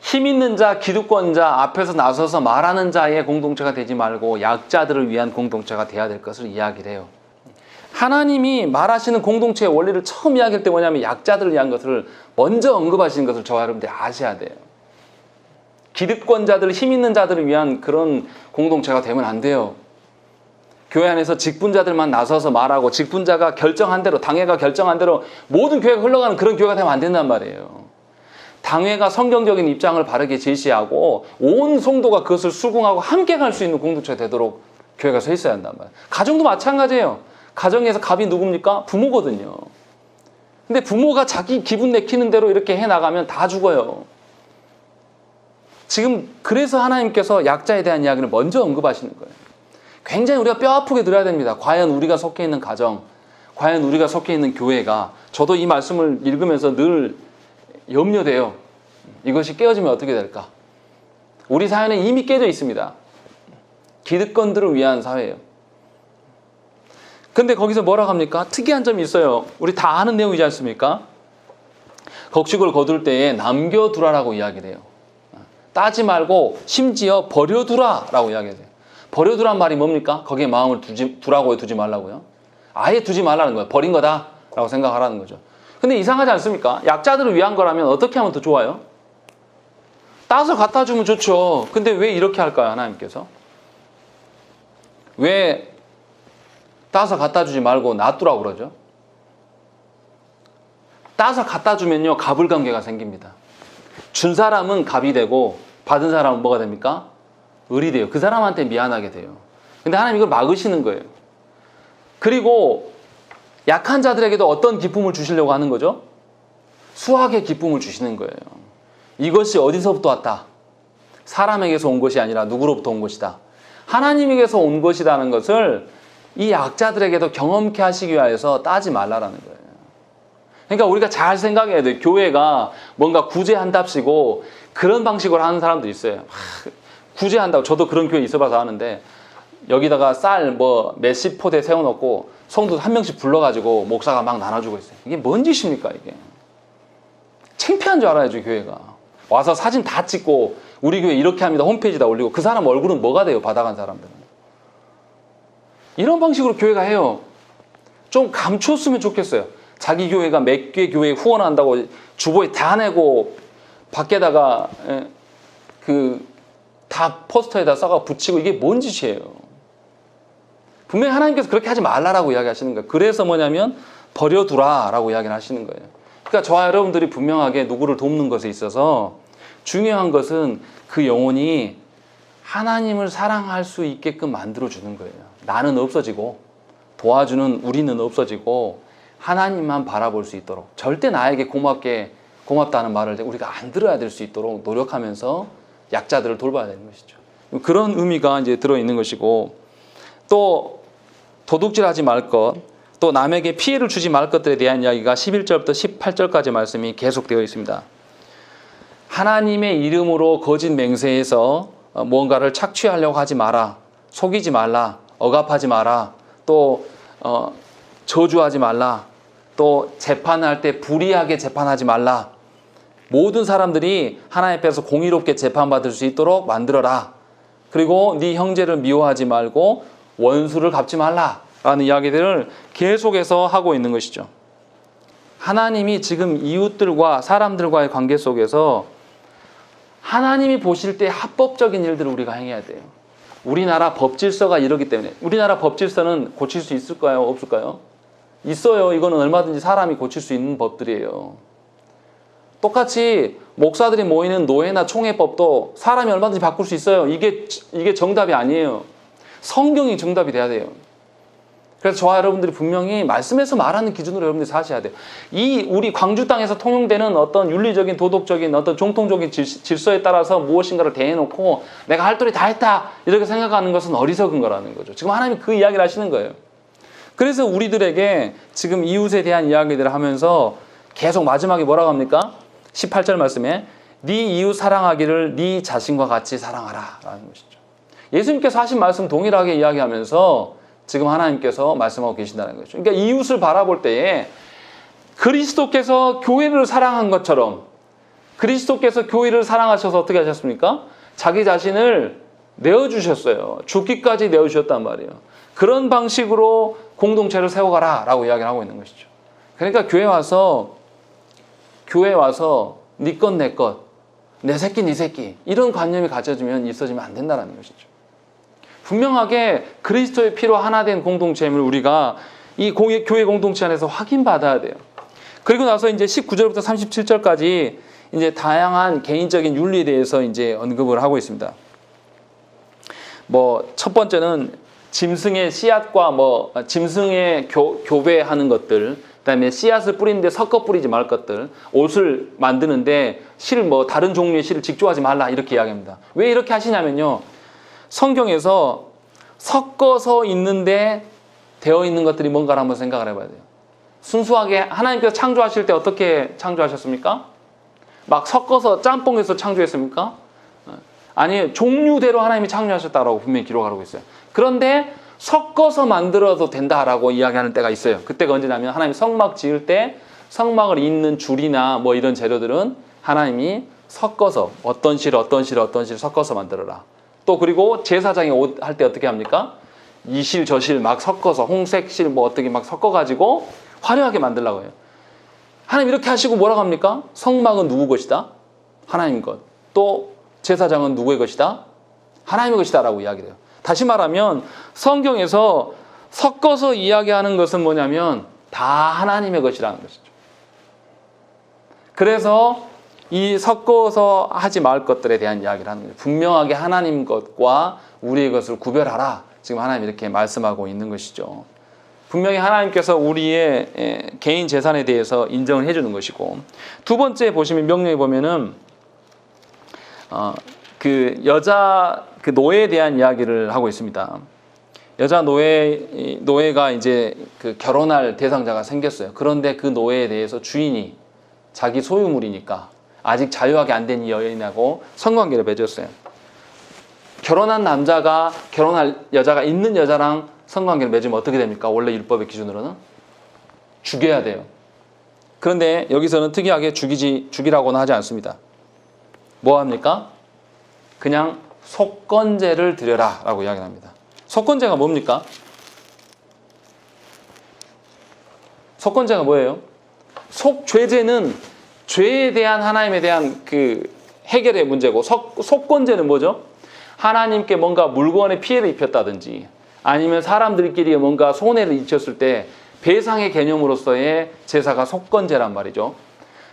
힘 있는 자, 기득권자 앞에서 나서서 말하는 자의 공동체가 되지 말고 약자들을 위한 공동체가 돼야 될 것을 이야기를 해요. 하나님이 말하시는 공동체의 원리를 처음 이야기할 때 뭐냐면 약자들을 위한 것을 먼저 언급하시는 것을 저와 여러분들이 아셔야 돼요. 기득권자들, 힘 있는 자들을 위한 그런 공동체가 되면 안 돼요. 교회 안에서 직분자들만 나서서 말하고 직분자가 결정한 대로, 당회가 결정한 대로 모든 교회가 흘러가는 그런 교회가 되면 안 된단 말이에요. 당회가 성경적인 입장을 바르게 제시하고 온 성도가 그것을 수긍하고 함께 갈 수 있는 공동체가 되도록 교회가 서 있어야 한단 말이에요. 가정도 마찬가지예요. 가정에서 갑이 누굽니까? 부모거든요. 근데 부모가 자기 기분 내키는 대로 이렇게 해나가면 다 죽어요. 지금 그래서 하나님께서 약자에 대한 이야기를 먼저 언급하시는 거예요. 굉장히 우리가 뼈 아프게 들어야 됩니다. 과연 우리가 속해 있는 가정, 과연 우리가 속해 있는 교회가, 저도 이 말씀을 읽으면서 늘 염려돼요. 이것이 깨어지면 어떻게 될까? 우리 사회는 이미 깨져 있습니다. 기득권들을 위한 사회예요. 근데 거기서 뭐라고 합니까? 특이한 점이 있어요. 우리 다 아는 내용이지 않습니까? 곡식을 거둘 때에 남겨두라라고 이야기를 해요. 따지 말고 심지어 버려두라라고 이야기해요. 버려두란 말이 뭡니까? 거기에 마음을 두라고 두지 말라고요. 아예 두지 말라는 거예요. 버린 거다라고 생각하라는 거죠. 근데 이상하지 않습니까? 약자들을 위한 거라면 어떻게 하면 더 좋아요? 따서 갖다 주면 좋죠. 근데 왜 이렇게 할까요? 하나님께서 왜 따서 갖다 주지 말고 놔두라고 그러죠? 따서 갖다 주면요 가불관계가 생깁니다. 준 사람은 갑이 되고 받은 사람은 뭐가 됩니까? 을이 돼요. 그 사람한테 미안하게 돼요. 근데 하나님 이걸 막으시는 거예요. 그리고 약한 자들에게도 어떤 기쁨을 주시려고 하는 거죠? 수학의 기쁨을 주시는 거예요. 이것이 어디서부터 왔다? 사람에게서 온 것이 아니라 누구로부터 온 것이다. 하나님에게서 온 것이라는 것을 이 약자들에게도 경험케 하시기 위해서 따지 말라라는 거예요. 그러니까 우리가 잘 생각해야 돼요. 교회가 뭔가 구제한답시고 그런 방식으로 하는 사람도 있어요. 구제한다고. 저도 그런 교회 있어봐서 아는데 여기다가 쌀 뭐 몇십 포대 세워놓고 성도 한 명씩 불러가지고 목사가 막 나눠주고 있어요. 이게 뭔 짓입니까 이게. 창피한 줄 알아야죠 교회가. 와서 사진 다 찍고 우리 교회 이렇게 합니다 홈페이지에다 올리고 그 사람 얼굴은 뭐가 돼요 받아간 사람들은. 이런 방식으로 교회가 해요. 좀 감췄으면 좋겠어요. 자기 교회가 몇 개 교회에 후원한다고 주보에 다 내고 밖에다가 다 포스터에다 써가 붙이고 이게 뭔 짓이에요. 분명히 하나님께서 그렇게 하지 말라라고 이야기하시는 거예요. 그래서 뭐냐면 버려두라라고 이야기를 하시는 거예요. 그러니까 저와 여러분들이 분명하게 누구를 돕는 것에 있어서 중요한 것은 그 영혼이 하나님을 사랑할 수 있게끔 만들어주는 거예요. 나는 없어지고 도와주는 우리는 없어지고 하나님만 바라볼 수 있도록 절대 나에게 고맙다는 말을 우리가 안 들어야 될 수 있도록 노력하면서 약자들을 돌봐야 되는 것이죠. 그런 의미가 이제 들어있는 것이고 또 도둑질하지 말 것, 또 남에게 피해를 주지 말 것들에 대한 이야기가 11절부터 18절까지 말씀이 계속되어 있습니다. 하나님의 이름으로 거짓 맹세해서 뭔가를 착취하려고 하지 마라. 속이지 말라. 억압하지 마라. 또 저주하지 말라. 또 재판할 때 불의하게 재판하지 말라. 모든 사람들이 하나님 앞에서 공의롭게 재판받을 수 있도록 만들어라. 그리고 네 형제를 미워하지 말고 원수를 갚지 말라라는 이야기들을 계속해서 하고 있는 것이죠. 하나님이 지금 이웃들과 사람들과의 관계 속에서 하나님이 보실 때 합법적인 일들을 우리가 행해야 돼요. 우리나라 법질서가 이러기 때문에. 우리나라 법질서는 고칠 수 있을까요? 없을까요? 있어요. 이거는 얼마든지 사람이 고칠 수 있는 법들이에요. 똑같이 목사들이 모이는 노예나 총회법도 사람이 얼마든지 바꿀 수 있어요. 이게 정답이 아니에요. 성경이 정답이 돼야 돼요. 그래서 저와 여러분들이 분명히 말씀에서 말하는 기준으로 여러분들이 사셔야 돼요. 이 우리 광주 땅에서 통용되는 어떤 윤리적인 도덕적인 어떤 정통적인 질서에 따라서 무엇인가를 대해놓고 내가 할 도리 다 했다 이렇게 생각하는 것은 어리석은 거라는 거죠. 지금 하나님이 그 이야기를 하시는 거예요. 그래서 우리들에게 지금 이웃에 대한 이야기들을 하면서 계속 마지막에 뭐라고 합니까? 18절 말씀에 네 이웃 사랑하기를 네 자신과 같이 사랑하라 라는 것이죠. 예수님께서 하신 말씀 동일하게 이야기하면서 지금 하나님께서 말씀하고 계신다는 거죠. 그러니까 이웃을 바라볼 때에 그리스도께서 교회를 사랑한 것처럼 그리스도께서 교회를 사랑하셔서 어떻게 하셨습니까? 자기 자신을 내어주셨어요. 죽기까지 내어주셨단 말이에요. 그런 방식으로 공동체를 세워가라 라고 이야기를 하고 있는 것이죠. 그러니까 교회 와서 네 것 내 것, 내 새끼 네 새끼 이런 관념이 있어지면 안 된다는 것이죠. 분명하게 그리스도의 피로 하나 된 공동체임을 우리가 이 교회 공동체 안에서 확인받아야 돼요. 그리고 나서 이제 19절부터 37절까지 이제 다양한 개인적인 윤리에 대해서 이제 언급을 하고 있습니다. 뭐 첫 번째는 짐승의 씨앗과 짐승의 교배하는 것들, 그다음에 씨앗을 뿌리는데 섞어 뿌리지 말 것들, 옷을 만드는데 다른 종류의 실을 직조하지 말라 이렇게 이야기합니다. 왜 이렇게 하시냐면요. 성경에서 섞어서 있는데 되어 있는 것들이 뭔가를 한번 생각을 해봐야 돼요. 순수하게 하나님께서 창조하실 때 어떻게 창조하셨습니까? 막 섞어서 짬뽕해서 창조했습니까? 아니, 종류대로 하나님이 창조하셨다라고 분명히 기록하고 있어요. 그런데 섞어서 만들어도 된다라고 이야기하는 때가 있어요. 그때가 언제냐면 하나님이 성막 지을 때 성막을 잇는 줄이나 이런 재료들은 하나님이 섞어서 어떤 실 섞어서 만들어라. 또 그리고 제사장이 옷 할 때 어떻게 합니까? 이 실 저 실 막 섞어서 홍색 실 어떻게 막 섞어가지고 화려하게 만들려고 해요. 하나님 이렇게 하시고 뭐라고 합니까? 성막은 누구 것이다? 하나님 것. 또 제사장은 누구의 것이다? 하나님의 것이다 라고 이야기해요. 다시 말하면 성경에서 섞어서 이야기하는 것은 뭐냐면 다 하나님의 것이라는 것이죠. 그래서 이 섞어서 하지 말 것들에 대한 이야기를 하는 거예요. 분명하게 하나님 것과 우리의 것을 구별하라. 지금 하나님이 이렇게 말씀하고 있는 것이죠. 분명히 하나님께서 우리의 개인 재산에 대해서 인정을 해주는 것이고, 두 번째 보시면 명령에 보면은 그 여자 그 노예에 대한 이야기를 하고 있습니다. 여자 노예가 이제 그 결혼할 대상자가 생겼어요. 그런데 그 노예에 대해서 주인이 자기 소유물이니까 아직 자유하게 안 된 이 여인하고 성관계를 맺었어요. 결혼한 남자가 결혼할 여자가 있는 여자랑 성관계를 맺으면 어떻게 됩니까? 원래 율법의 기준으로는 죽여야 돼요. 그런데 여기서는 특이하게 죽이라고는 하지 않습니다. 뭐 합니까? 그냥 속건제를 드려라 라고 이야기합니다. 속건제가 뭡니까? 속건제가 뭐예요? 속죄제는 죄에 대한 하나님에 대한 그 해결의 문제고, 속건제는 뭐죠? 하나님께 뭔가 물건에 피해를 입혔다든지 아니면 사람들끼리 뭔가 손해를 입혔을 때 배상의 개념으로서의 제사가 속건제란 말이죠.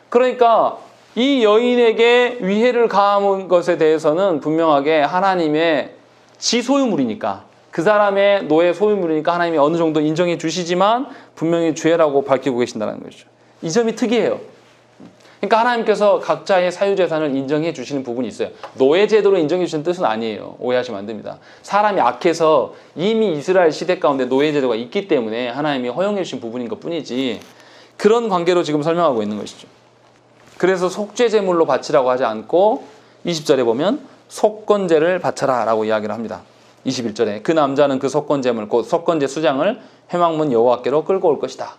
그러니까 이 여인에게 위해를 가한 것에 대해서는 분명하게 하나님의 지 소유물이니까, 그 사람의 노예 소유물이니까 하나님이 어느 정도 인정해 주시지만 분명히 죄라고 밝히고 계신다는 것이죠. 이 점이 특이해요. 그러니까 하나님께서 각자의 사유재산을 인정해 주시는 부분이 있어요. 노예 제도로 인정해 주시는 뜻은 아니에요. 오해하시면 안 됩니다. 사람이 악해서 이미 이스라엘 시대 가운데 노예 제도가 있기 때문에 하나님이 허용해 주신 부분인 것 뿐이지, 그런 관계로 지금 설명하고 있는 것이죠. 그래서 속죄제물로 바치라고 하지 않고 20절에 보면 속건제를 바쳐라 라고 이야기를 합니다. 21절에 그 남자는 그 속건제물, 곧 속건제 수장을 회막문 여호와께로 끌고 올 것이다,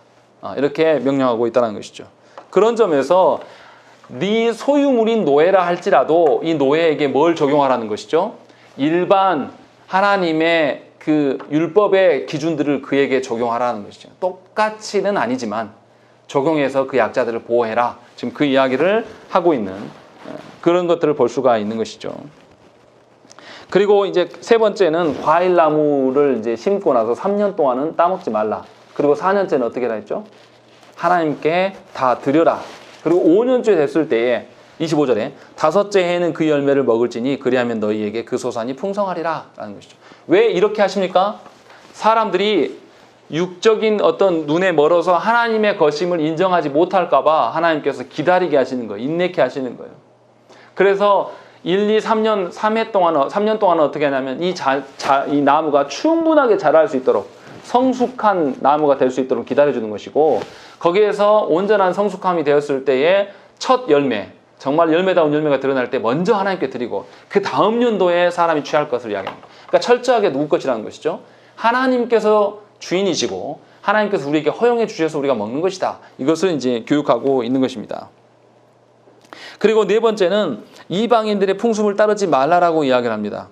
이렇게 명령하고 있다는 것이죠. 그런 점에서 네 소유물인 노예라 할지라도 이 노예에게 뭘 적용하라는 것이죠? 일반 하나님의 그 율법의 기준들을 그에게 적용하라는 것이죠. 똑같이는 아니지만 적용해서 그 약자들을 보호해라, 지금 그 이야기를 하고 있는 그런 것들을 볼 수가 있는 것이죠. 그리고 이제 세 번째는 과일나무를 이제 심고 나서 3년 동안은 따먹지 말라. 그리고 4년째는 어떻게 다 했죠? 하나님께 다 드려라. 그리고 5년째 됐을 때에 25절에 다섯째 해에는 그 열매를 먹을지니 그리하면 너희에게 그 소산이 풍성하리라 라는 것이죠. 왜 이렇게 하십니까? 사람들이 육적인 어떤 눈에 멀어서 하나님의 것임을 인정하지 못할까 봐 하나님께서 기다리게 하시는 거예요. 인내케 하시는 거예요. 그래서 1, 2, 3년, 3년 동안은 어떻게 하냐면 이 나무가 충분하게 자랄 수 있도록 성숙한 나무가 될 수 있도록 기다려주는 것이고, 거기에서 온전한 성숙함이 되었을 때에 첫 열매, 정말 열매다운 열매가 드러날 때 먼저 하나님께 드리고 그 다음 연도에 사람이 취할 것을 이야기합니다. 그러니까 철저하게 누구 것이라는 것이죠? 하나님께서 주인이시고 하나님께서 우리에게 허용해 주셔서 우리가 먹는 것이다. 이것을 이제 교육하고 있는 것입니다. 그리고 네 번째는 이방인들의 풍습을 따르지 말라라고 이야기를 합니다.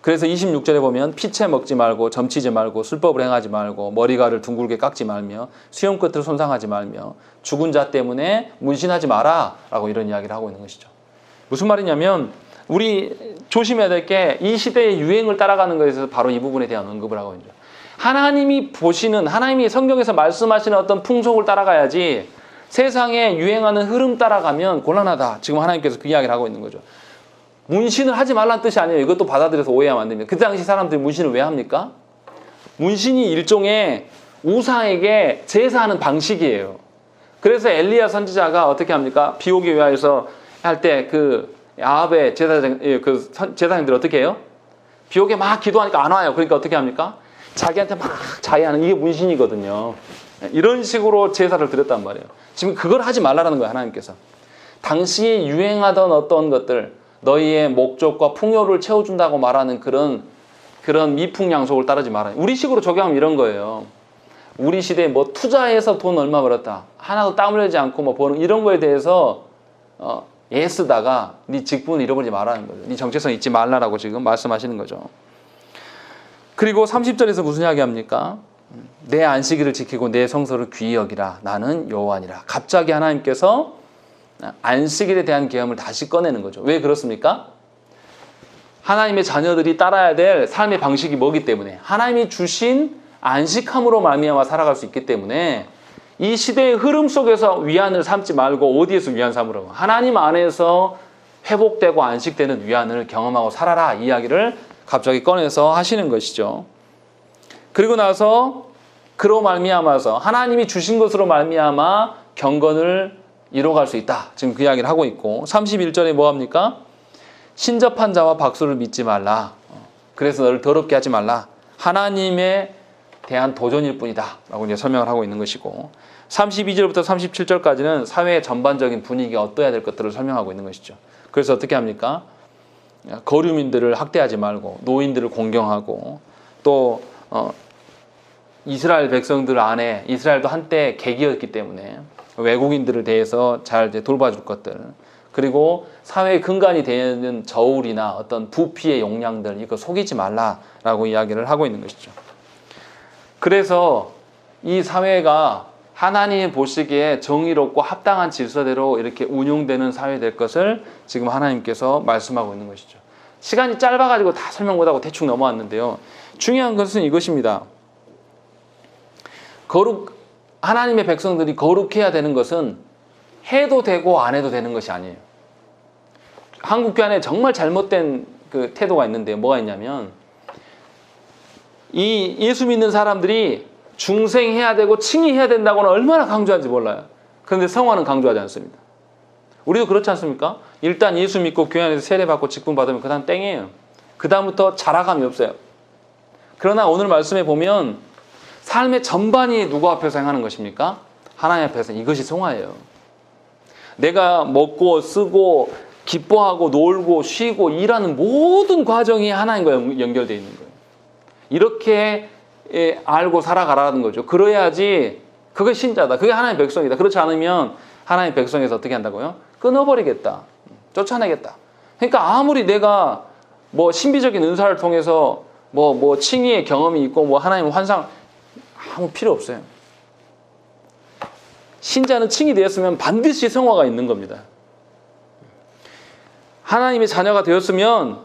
그래서 26절에 보면 피채 먹지 말고 점치지 말고 술법을 행하지 말고 머리가를 둥글게 깎지 말며 수염 끝을 손상하지 말며 죽은 자 때문에 문신하지 마라 라고 이런 이야기를 하고 있는 것이죠. 무슨 말이냐면 우리 조심해야 될 게 이 시대의 유행을 따라가는 것에서 바로 이 부분에 대한 언급을 하고 있죠. 하나님이 보시는, 하나님이 성경에서 말씀하시는 어떤 풍속을 따라가야지 세상에 유행하는 흐름 따라가면 곤란하다. 지금 하나님께서 그 이야기를 하고 있는 거죠. 문신을 하지 말라는 뜻이 아니에요. 이것도 받아들여서 오해하면 안 됩니다. 그 당시 사람들이 문신을 왜 합니까? 문신이 일종의 우상에게 제사하는 방식이에요. 그래서 엘리야 선지자가 어떻게 합니까? 비오기 외야에서 할 때 그 아합의 제사장들 어떻게 해요? 비오게 막 기도하니까 안 와요. 그러니까 어떻게 합니까? 자기한테 막 자해하는, 이게 문신이거든요. 이런 식으로 제사를 드렸단 말이에요. 지금 그걸 하지 말라는 거예요, 하나님께서. 당시에 유행하던 어떤 것들, 너희의 목적과 풍요를 채워준다고 말하는 그런 미풍양속을 따르지 말아요. 우리식으로 적용하면 이런 거예요. 우리 시대에 뭐 투자해서 돈 얼마 벌었다, 하나도 땀 흘리지 않고 뭐 버는 이런 거에 대해서 애쓰다가 네 직분을 잃어버리지 말라는 거죠. 네 정체성 잊지 말라라고 지금 말씀하시는 거죠. 그리고 30절에서 무슨 이야기 합니까? 내 안식일을 지키고 내 성소를 귀히 여기라. 나는 여호와니라. 갑자기 하나님께서 안식일에 대한 계엄을 다시 꺼내는 거죠. 왜 그렇습니까? 하나님의 자녀들이 따라야 될 삶의 방식이 뭐기 때문에, 하나님이 주신 안식함으로 말미암아 살아갈 수 있기 때문에 이 시대의 흐름 속에서 위안을 삼지 말고 어디에서 위안 삼으라고? 하나님 안에서 회복되고 안식되는 위안을 경험하고 살아라. 이 이야기를 갑자기 꺼내서 하시는 것이죠. 그리고 나서 그로 말미암아서 하나님이 주신 것으로 말미암아 경건을 이뤄갈 수 있다. 지금 그 이야기를 하고 있고, 31절에 뭐 합니까? 신접한 자와 박수를 믿지 말라. 그래서 너를 더럽게 하지 말라. 하나님에 대한 도전일 뿐이다 라고 이제 설명을 하고 있는 것이고, 32절부터 37절까지는 사회의 전반적인 분위기가 어떠해야 될 것들을 설명하고 있는 것이죠. 그래서 어떻게 합니까? 거류민들을 학대하지 말고 노인들을 공경하고, 또 이스라엘 백성들 안에, 이스라엘도 한때 객이었기 때문에 외국인들을 대해서 잘 이제 돌봐줄 것들, 그리고 사회의 근간이 되는 저울이나 어떤 부피의 용량들, 이거 속이지 말라라고 이야기를 하고 있는 것이죠. 그래서 이 사회가 하나님이 보시기에 정의롭고 합당한 질서대로 이렇게 운용되는 사회 될 것을 지금 하나님께서 말씀하고 있는 것이죠. 시간이 짧아가지고 다 설명 못하고 대충 넘어왔는데요. 중요한 것은 이것입니다. 하나님의 백성들이 거룩해야 되는 것은 해도 되고 안 해도 되는 것이 아니에요. 한국교회안에 정말 잘못된 그 태도가 있는데, 뭐가 있냐면, 이 예수 믿는 사람들이 중생해야 되고 칭의해야 된다고는 얼마나 강조하는지 몰라요. 그런데 성화는 강조하지 않습니다. 우리도 그렇지 않습니까? 일단 예수 믿고 교회 안에서 세례받고 직분 받으면 그 다음 땡이에요. 그 다음부터 자라감이 없어요. 그러나 오늘 말씀에 보면 삶의 전반이 누구 앞에서 행하는 것입니까? 하나님 앞에서. 이것이 성화예요. 내가 먹고 쓰고 기뻐하고 놀고 쉬고 일하는 모든 과정이 하나님과 연결되어 있는 거예요. 이렇게 알고 살아가라는 거죠. 그래야지 그게 신자다. 그게 하나님의 백성이다. 그렇지 않으면 하나님의 백성에서 어떻게 한다고요? 끊어버리겠다. 쫓아내겠다. 그러니까 아무리 내가 뭐 신비적인 은사를 통해서 뭐 칭의의 경험이 있고 뭐 하나님 환상, 아무 필요 없어요. 신자는 칭이 되었으면 반드시 성화가 있는 겁니다. 하나님의 자녀가 되었으면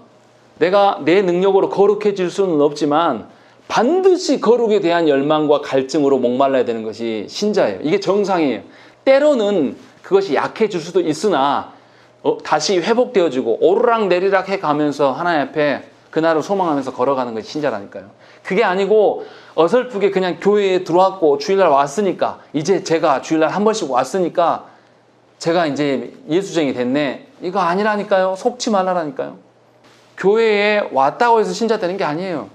내가 내 능력으로 거룩해질 수는 없지만 반드시 거룩에 대한 열망과 갈증으로 목말라야 되는 것이 신자예요. 이게 정상이에요. 때로는 그것이 약해질 수도 있으나 다시 회복되어지고 오르락 내리락 해가면서 하나님 앞에 그날을 소망하면서 걸어가는 것이 신자라니까요. 그게 아니고 어설프게 그냥 교회에 들어왔고 주일날 왔으니까, 이제 제가 주일날 한 번씩 왔으니까 제가 이제 예수쟁이 됐네. 이거 아니라니까요. 속지 말라라니까요. 교회에 왔다고 해서 신자 되는 게 아니에요.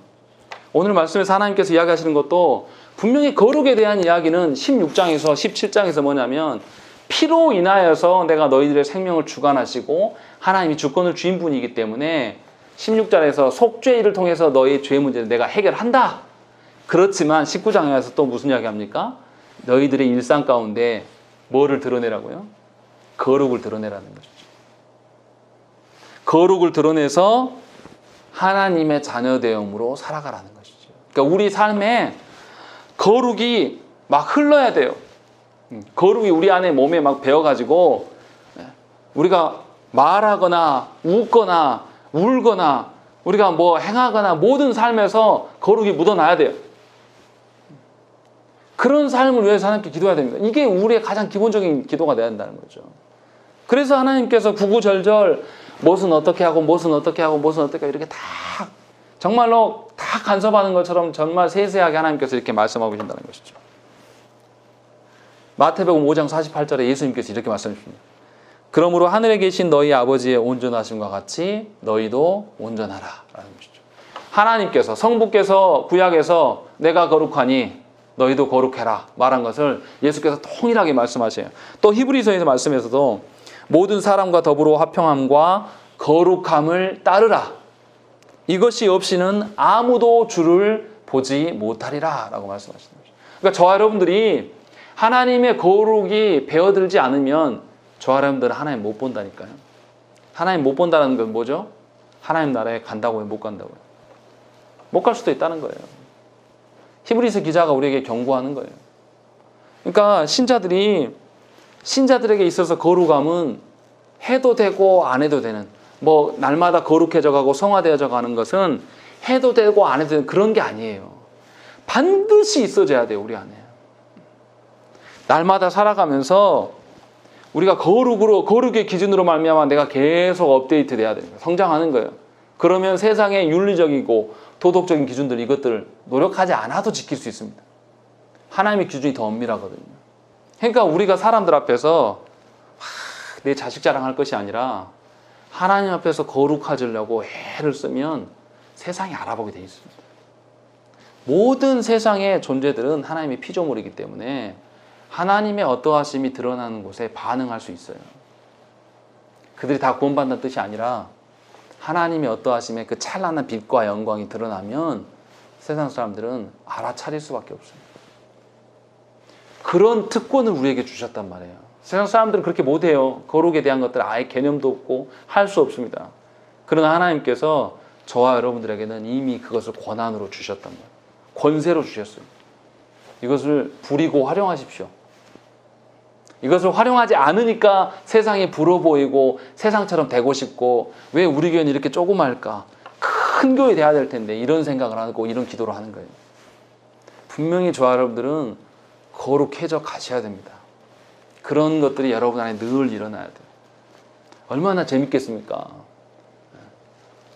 오늘 말씀에서 하나님께서 이야기하시는 것도 분명히 거룩에 대한 이야기는 16장에서 17장에서 뭐냐면, 피로 인하여서 내가 너희들의 생명을 주관하시고 하나님이 주권을 주인 분이기 때문에 16절에서 속죄일을 통해서 너희 죄 문제를 내가 해결한다. 그렇지만 19장에 와서 또 무슨 이야기 합니까? 너희들의 일상 가운데 뭐를 드러내라고요? 거룩을 드러내라는 것이죠. 거룩을 드러내서 하나님의 자녀되음으로 살아가라는 것이죠. 그러니까 우리 삶에 거룩이 막 흘러야 돼요. 거룩이 우리 안에 몸에 막 배어가지고 우리가 말하거나 웃거나 울거나 우리가 뭐 행하거나 모든 삶에서 거룩이 묻어나야 돼요. 그런 삶을 위해서 하나님께 기도해야 됩니다. 이게 우리의 가장 기본적인 기도가 되어야 한다는 거죠. 그래서 하나님께서 구구절절 무엇은 어떻게 하고 무엇은 어떻게 하고 무엇은 어떻게 하고 이렇게 다 정말로 다 간섭하는 것처럼 정말 세세하게 하나님께서 이렇게 말씀하고 계신다는 것이죠. 마태복음 5장 48절에 예수님께서 이렇게 말씀하십니다. 그러므로 하늘에 계신 너희 아버지의 온전하심과 같이 너희도 온전하라 라는 것이죠. 하나님께서, 성부께서 구약에서 내가 거룩하니 너희도 거룩해라 말한 것을 예수께서 통일하게 말씀하세요. 또 히브리서에서 말씀에서도 모든 사람과 더불어 화평함과 거룩함을 따르라. 이것이 없이는 아무도 주를 보지 못하리라 라고 말씀하시는 거죠. 그러니까 저와 여러분들이 하나님의 거룩이 배어들지 않으면 저와 여러분들은 하나님 못 본다니까요. 하나님 못 본다는 건 뭐죠? 하나님 나라에 간다고요? 못 간다고요? 못 갈 수도 있다는 거예요. 히브리서 기자가 우리에게 경고하는 거예요. 그러니까 신자들에게 있어서 거룩함은 해도 되고 안 해도 되는, 뭐 날마다 거룩해져 가고 성화되어져 가는 것은 해도 되고 안 해도 되는 그런 게 아니에요. 반드시 있어져야 돼요, 우리 안에. 날마다 살아가면서 우리가 거룩의 기준으로 말미암아 내가 계속 업데이트 돼야 돼요. 성장하는 거예요. 그러면 세상의 윤리적이고 도덕적인 기준들, 이것들을 노력하지 않아도 지킬 수 있습니다. 하나님의 기준이 더 엄밀하거든요. 그러니까 우리가 사람들 앞에서 내 자식 자랑할 것이 아니라 하나님 앞에서 거룩해지려고 애를 쓰면 세상이 알아보게 돼 있습니다. 모든 세상의 존재들은 하나님의 피조물이기 때문에 하나님의 어떠하심이 드러나는 곳에 반응할 수 있어요. 그들이 다 구원받는 뜻이 아니라 하나님의 어떠하심의 그 찬란한 빛과 영광이 드러나면 세상 사람들은 알아차릴 수밖에 없어요. 그런 특권을 우리에게 주셨단 말이에요. 세상 사람들은 그렇게 못해요. 거룩에 대한 것들 아예 개념도 없고 할 수 없습니다. 그러나 하나님께서 저와 여러분들에게는 이미 그것을 권한으로 주셨단 말이에요. 권세로 주셨어요. 이것을 부리고 활용하십시오. 이것을 활용하지 않으니까 세상이 부러워 보이고 세상처럼 되고 싶고 왜 우리 교회는 이렇게 조그마할까? 큰 교회 돼야 될 텐데 이런 생각을 하고 이런 기도를 하는 거예요. 분명히 저와 여러분들은 거룩해져 가셔야 됩니다. 그런 것들이 여러분 안에 늘 일어나야 돼요. 얼마나 재밌겠습니까?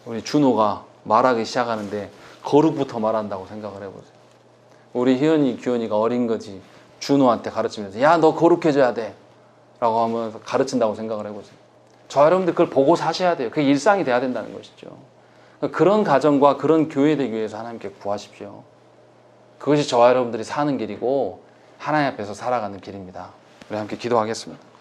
우리 준호가 말하기 시작하는데 거룩부터 말한다고 생각을 해보세요. 우리 희연이, 규현이가 어린 거지 준호한테 가르치면서 야, 너 거룩해져야 돼 라고 하면서 가르친다고 생각을 해보세요. 저 여러분들 그걸 보고 사셔야 돼요. 그게 일상이 돼야 된다는 것이죠. 그런 가정과 그런 교회 되기 위해서 하나님께 구하십시오. 그것이 저와 여러분들이 사는 길이고 하나님 앞에서 살아가는 길입니다. 우리 함께 기도하겠습니다.